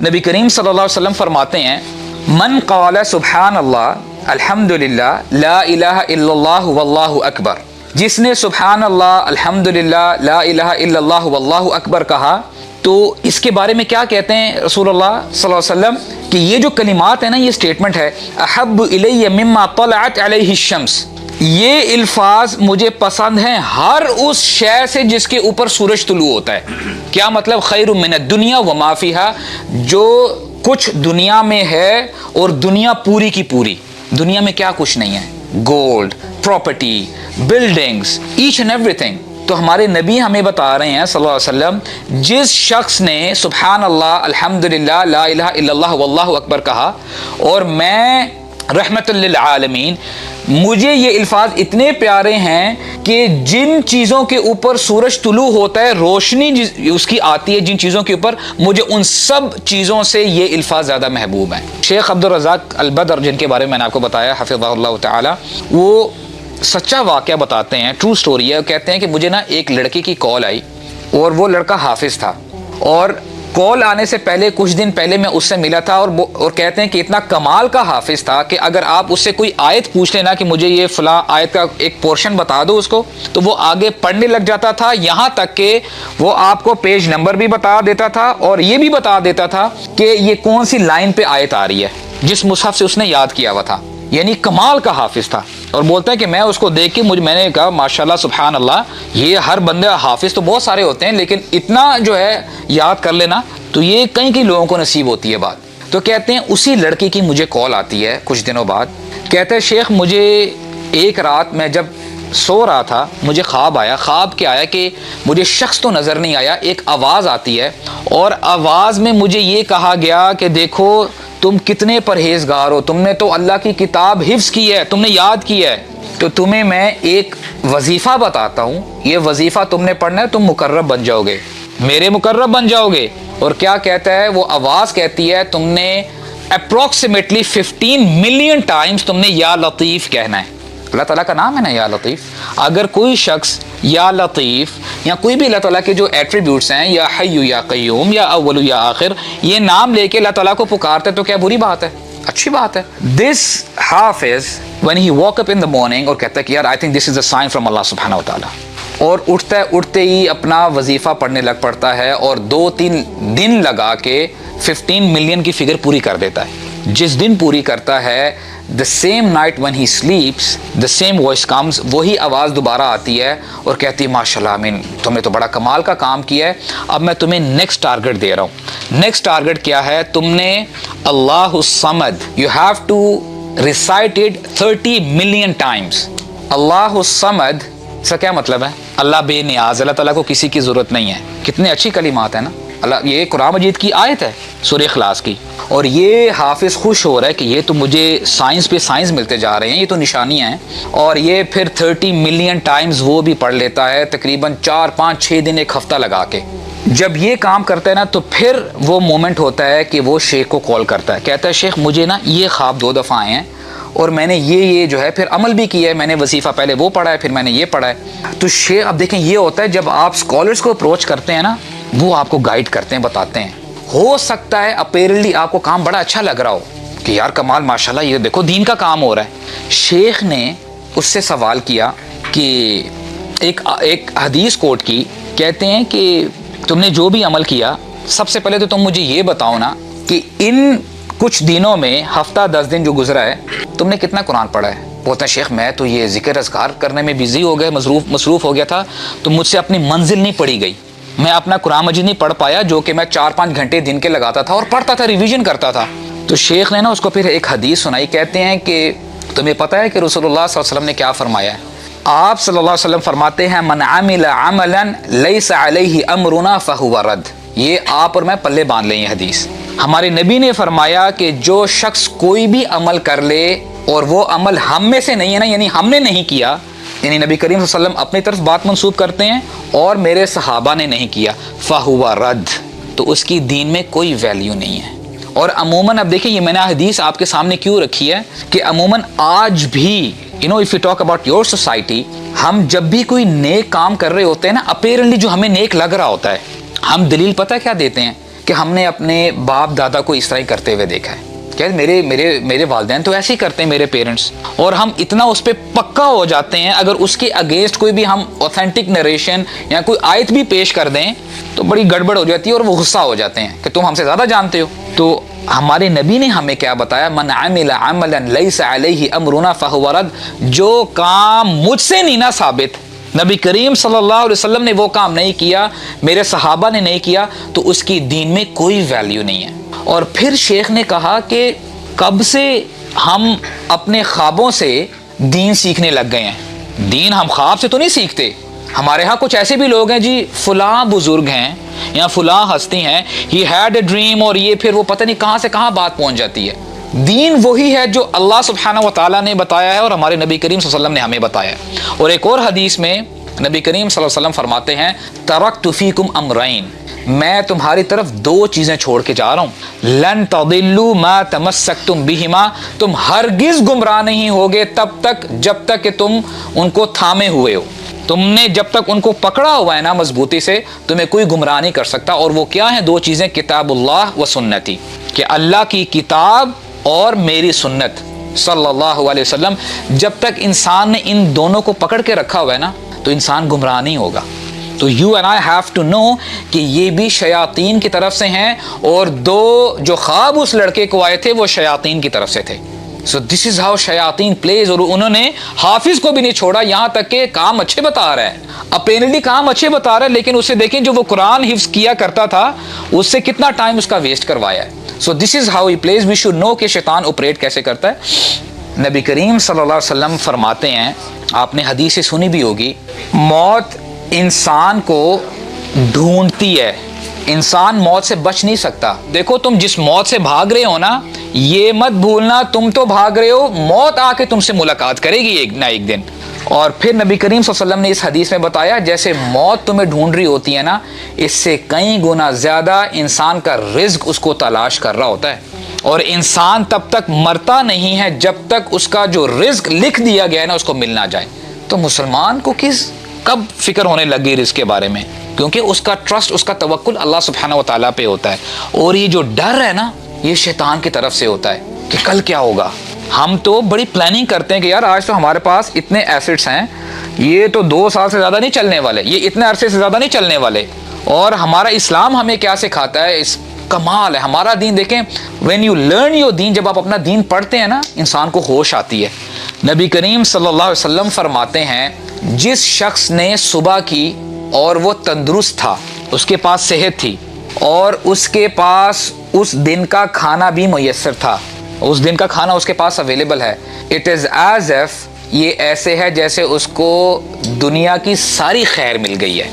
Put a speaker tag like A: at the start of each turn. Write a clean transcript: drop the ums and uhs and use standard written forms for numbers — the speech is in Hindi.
A: नबी करीम सल्लल्लाहु अलैहि वसल्लम फरमाते हैं मन क़ाला सुब्हान अल्लाह अल्हम्दुलिल्लाह ला इलाहा इल्लल्लाह वल्लाहु अकबर, जिसने सुब्हान अल्लाह अल्हम्दुलिल्लाह ला इलाहा इल्लल्लाह वल्लाहु अकबर कहा तो इसके बारे में क्या कहते हैं रसूलुल्लाह सल्लल्लाहु अलैहि वसल्लम कि ये जो कलिमात है ना, ये स्टेटमेंट है अहब्बु इलैया मिम्मा तलअत अलैहि शम्स, ये अल्फाज मुझे पसंद हैं हर उस शय से जिसके ऊपर सूरज तुलू होता है। क्या मतलब? खैरुम मिनद दुनिया व मा फीहा, जो कुछ दुनिया में है और दुनिया पूरी की पूरी, दुनिया में क्या कुछ नहीं है, gold, property, buildings, each and everything. तो हमारे नबी हमें बता रहे हैं सल्लल्लाहु अलैहि वसल्लम, जिस शख्स ने सुब्हान अल्लाह अल्हम्दुलिल्लाह ला इलाहा इल्लल्लाह वल्लाहु अकबर कहा और मैं रहमतुल लिल आलमीन, मुझे ये अल्फाज इतने प्यारे हैं कि जिन चीज़ों के ऊपर सूरज तुलू होता है, रोशनी उसकी आती है जिन चीज़ों के ऊपर, मुझे उन सब चीज़ों से ये अल्फाज ज़्यादा महबूब हैं। शेख अब्दुल रज़ाक अल बदर, जिनके बारे में मैंने आपको बताया हफ़िज़हुल्लाह ताला, वो सच्चा वाक़या बताते हैं, ट्रू स्टोरी है। कहते हैं कि मुझे ना एक लड़के की कॉल आई और वो लड़का हाफिज़ था, और कॉल आने से पहले कुछ दिन पहले मैं उससे मिला था और कहते हैं कि इतना कमाल का हाफिज़ था कि अगर आप उससे कोई आयत पूछ लेना कि मुझे ये फला आयत का एक पोर्शन बता दो उसको, तो वो आगे पढ़ने लग जाता था, यहाँ तक कि वो आपको पेज नंबर भी बता देता था और ये भी बता देता था कि ये कौन सी लाइन पे आयत आ रही है जिस मुसहफ से उसने याद किया हुआ था। यानी कमाल का हाफिज़ था। और बोलता है कि मैं उसको देख के मैंने कहा माशाल्लाह सुभान अल्लाह, ये हर बंदे हाफिज़ तो बहुत सारे होते हैं लेकिन इतना जो है याद कर लेना तो ये कई लोगों को नसीब होती है बात। तो कहते हैं उसी लड़के की मुझे कॉल आती है कुछ दिनों बाद, कहते हैं शेख मुझे एक रात मैं जब सो रहा था मुझे ख्वाब आया। ख्वाब क्या आया कि मुझे शख्स तो नज़र नहीं आया, एक आवाज़ आती है और आवाज़ में मुझे ये कहा गया कि देखो तुम कितने परहेजगार हो, तुमने तो अल्लाह की किताब हिफ्ज़ की है, तुमने याद किया है, तो तुम्हें मैं एक वजीफ़ा बताता हूँ, ये वजीफ़ा तुमने पढ़ना है, तुम मुकर्रब बन जाओगे, मेरे मुकर्रब बन जाओगे। और क्या कहता है वो आवाज़, कहती है तुमने अप्रॉक्सीमेटली 15 मिलियन टाइम्स तुमने या लतीफ़ कहना है। अल्लाह ताला का नाम है ना या लतीफ़। अगर कोई शख्स या लतीफ़ या कोई भी अल्लाह ताला के जो एट्रीब्यूट्स हैं, या हय्यु या क़य्यूम या अव्वलु या आखिर, ये नाम लेके अल्लाह ताला को पुकारते तो क्या बुरी बात है? अच्छी बात है। This Hafiz when he woke up in the morning और कहता है कि यार I think this is a sign from Allah सुब्हानहू व तआला, और उठते ही अपना वजीफ़ा पढ़ने लग पड़ता है और 2-3 दिन लगा के 15 मिलियन की फिगर पूरी कर देता है। जिस दिन पूरी करता है, the same night when he स्लीप्स the same voice comes, वही आवाज़ दोबारा आती है और कहती है माशाल्लाह आमीन, तुमने तो बड़ा कमाल का काम किया है, अब मैं तुम्हें नेक्स्ट टारगेट दे रहा हूँ। नेक्स्ट टारगेट क्या है? तुमने अल्लाहु समद, you have to recite it 30 million times. अल्लाहु समद इसका क्या मतलब है? अल्लाह बेनियाज, अल्लाह ताला को किसी की ज़रूरत नहीं है। कितनी अच्छी कलिमात है ना। अल्लाह, ये कुरान मजीद की आयत है सूरह इखलास की, और ये हाफिज़ खुश हो रहा है कि ये तो मुझे साइंस पे साइंस मिलते जा रहे हैं, ये तो निशानियाँ हैं। और ये फिर 30 मिलियन टाइम्स वो भी पढ़ लेता है, तकरीबन 4-5-6 दिन, एक हफ्ता लगा के। जब ये काम करता है ना तो फिर वो मोमेंट होता है कि वो शेख को कॉल करता है, कहता है शेख मुझे ना ये ख्वाब 2 दफ़ा आए हैं और मैंने ये जो है फिर अमल भी किया है, मैंने वजीफ़ा पहले वो पढ़ा है, फिर मैंने ये पढ़ा है। तो शेख, अब देखें ये होता है जब आप स्कॉलर्स को अप्रोच करते हैं ना, वो आपको गाइड करते हैं, बताते हैं। हो सकता है अपेरेंटली आपको काम बड़ा अच्छा लग रहा हो कि यार कमाल माशाल्लाह, ये देखो दीन का काम हो रहा है। शेख ने उससे सवाल किया कि एक हदीस कोट की, कहते हैं कि तुमने जो भी अमल किया, सबसे पहले तो तुम मुझे ये बताओ ना कि इन कुछ दिनों में, हफ्ता 10 दिन जो गुजरा है, तुमने कितना कुरान पढ़ा है? बोलता है शेख मैं तो ये जिक्र अज़कार करने में बिजी हो गया, मसरूफ़ हो गया था, तो मुझसे अपनी मंजिल नहीं पढ़ी गई, मैं अपना कुरान मजीद नहीं पढ़ पाया जो कि मैं 4-5 घंटे दिन के लगाता था और पढ़ता था, रिवीजन करता था। तो शेख ने ना उसको फिर एक हदीस सुनाई। कहते हैं कि तुम्हें पता है कि रसूलुल्लाह सल्लल्लाहु अलैहि वसल्लम ने क्या फरमाया है? आप सल्लल्लाहु अलैहि वसल्लम फरमाते हैं मन आमिला अमलन लैसा अलैहि अमरुना फहुवा रद्द। ये आप और मैं पल्ले बांध लें ये हदीस। हमारे नबी ने फरमाया कि जो शख्स कोई भी अमल कर ले और वो अमल हम में से नहीं है ना, यानी हमने नहीं किया, यानी नबी करीम सल्लल्लाहु अलैहि वसल्लम अपनी तरफ बात मंसूब करते हैं और मेरे सहाबा ने नहीं किया, फ़हुवा रद्द, तो उसकी दीन में कोई वैल्यू नहीं है। और अमूमन अब देखिए, ये मैंने हदीस आपके सामने क्यों रखी है कि अमूमन आज भी if you talk about your society, हम जब भी कोई नेक काम कर रहे होते हैं ना, अपेरेंटली जो हमें नेक लग रहा होता है, हम दलील पता क्या देते हैं कि हमने अपने बाप दादा को इस तरह ही करते हुए देखा है, क्या मेरे मेरे मेरे वालिदैन तो ऐसे ही करते हैं, मेरे पेरेंट्स, और हम इतना उस पर पक्का हो जाते हैं, अगर उसके अगेंस्ट कोई भी हम ऑथेंटिक नरेशन या कोई आयत भी पेश कर दें तो बड़ी गड़बड़ हो जाती है और वो गुस्सा हो जाते हैं कि तुम हमसे ज़्यादा जानते हो। तो हमारे नबी ने हमें क्या बताया, मन अमिला अमलन लैसा अलैहि अमरुना फहुव रद्द, जो काम मुझसे नहीं ना साबित, नबी करीम सल्लल्लाहु अलैहि वसल्लम ने वो काम नहीं किया, मेरे सहाबा ने नहीं किया, तो उसकी दीन में कोई वैल्यू नहीं है। और फिर शेख ने कहा कि कब से हम अपने ख्वाबों से दीन सीखने लग गए हैं। दीन हम ख्वाब से तो नहीं सीखते। हमारे यहाँ कुछ ऐसे भी लोग हैं जी, फुला बुजुर्ग हैं या फुला हस्ती हैं, ही हैड ए ड्रीम, और ये फिर वो पता नहीं कहाँ से कहाँ बात पहुँच जाती है। दीन वही है जो अल्लाह सुब्हानहू व तआला ने बताया है और हमारे नबी करीम सल्लल्लाहु अलैहि वसल्लम ने हमें बताया है। और एक और हदीस में नबी करीम सल्लल्लाहु अलैहि वसल्लम फरमाते हैं, तरक्तु फीकुम अमरैन, मैं तुम्हारी तरफ दो चीजें छोड़ के जा रहा हूँ, लन तदिल्लु मा तमस्सक्तुम बिहिमा, तुम हरगिज गुमराह नहीं होगे तब तक जब तक कि तुम उनको थामे हुए हो। तुमने जब तक उनको पकड़ा हुआ है ना मजबूती से, तुम्हें कोई गुमराह नहीं कर सकता। और वो क्या है, दो चीजें, किताबुल्लाह व सुन्नती, कि अल्लाह की किताब और मेरी सुन्नत सल्लल्लाहु अलैहि वसल्लम। जब तक इंसान ने इन दोनों को पकड़ के रखा हुआ है ना, तो इंसान गुमराह नहीं होगा। तो you and I have to know कि ये भी शयातीन की तरफ से हैं, और दो जो ख्वाब उस लड़के को आए थे वो शयातीन की तरफ से थे। सो दिस इज हाउ शयातीन प्लेज। और उन्होंने हाफिज को भी नहीं छोड़ा, यहाँ तक के काम अच्छे बता रहा है, अपेरेंटली काम अच्छे बता रहा है, लेकिन उससे देखें जो वो कुरान हिफ्ज किया करता था उससे कितना टाइम उसका वेस्ट करवाया है। So this is how he plays. We should know कि शैतान ऑपरेट कैसे करता है। नबी करीम सल्लल्लाहु अलैहि वसल्लम फरमाते हैं, आपने हदीस से सुनी भी होगी, मौत इंसान को ढूंढती है, इंसान मौत से बच नहीं सकता। देखो तुम जिस मौत से भाग रहे हो ना, ये मत भूलना तुम तो भाग रहे हो, मौत आके तुमसे मुलाकात करेगी एक ना एक दिन। और फिर नबी करीम सल्लल्लाहु अलैहि वसल्लम ने इस हदीस में बताया, जैसे मौत तुम्हें ढूंढ रही होती है ना, इससे कई गुना ज्यादा इंसान का रिज्क उसको तलाश कर रहा होता है। और इंसान तब तक मरता नहीं है जब तक उसका जो रिज्क लिख दिया गया है ना उसको मिल ना जाए। तो मुसलमान को कब फिक्र होने लगी रिज्क के बारे में, क्योंकि उसका ट्रस्ट, उसका तवक्कुल अल्लाह सुब्हानहू व तआला पे होता है। और ये जो डर है ना, ये शैतान की तरफ से होता है कि कल क्या होगा। हम तो बड़ी प्लानिंग करते हैं कि यार आज तो हमारे पास इतने एसेट्स हैं, ये तो 2 साल से ज़्यादा नहीं चलने वाले, ये इतने अरसे से ज़्यादा नहीं चलने वाले। और हमारा इस्लाम हमें क्या सिखाता है, इस कमाल है हमारा दीन। देखें, व्हेन यू लर्न योर दीन, जब आप अपना दीन पढ़ते हैं ना, इंसान को होश आती है। नबी करीम सल्लल्लाहु अलैहि वसल्लम फरमाते हैं, जिस शख्स ने सुबह की और वो तंदुरुस्त था, उसके पास सेहत थी और उसके पास उस दिन का खाना भी मुयस्सर था, उस दिन का खाना उसके पास अवेलेबल है, इट इज़ एज इफ, ये ऐसे है जैसे उसको दुनिया की सारी खैर मिल गई है।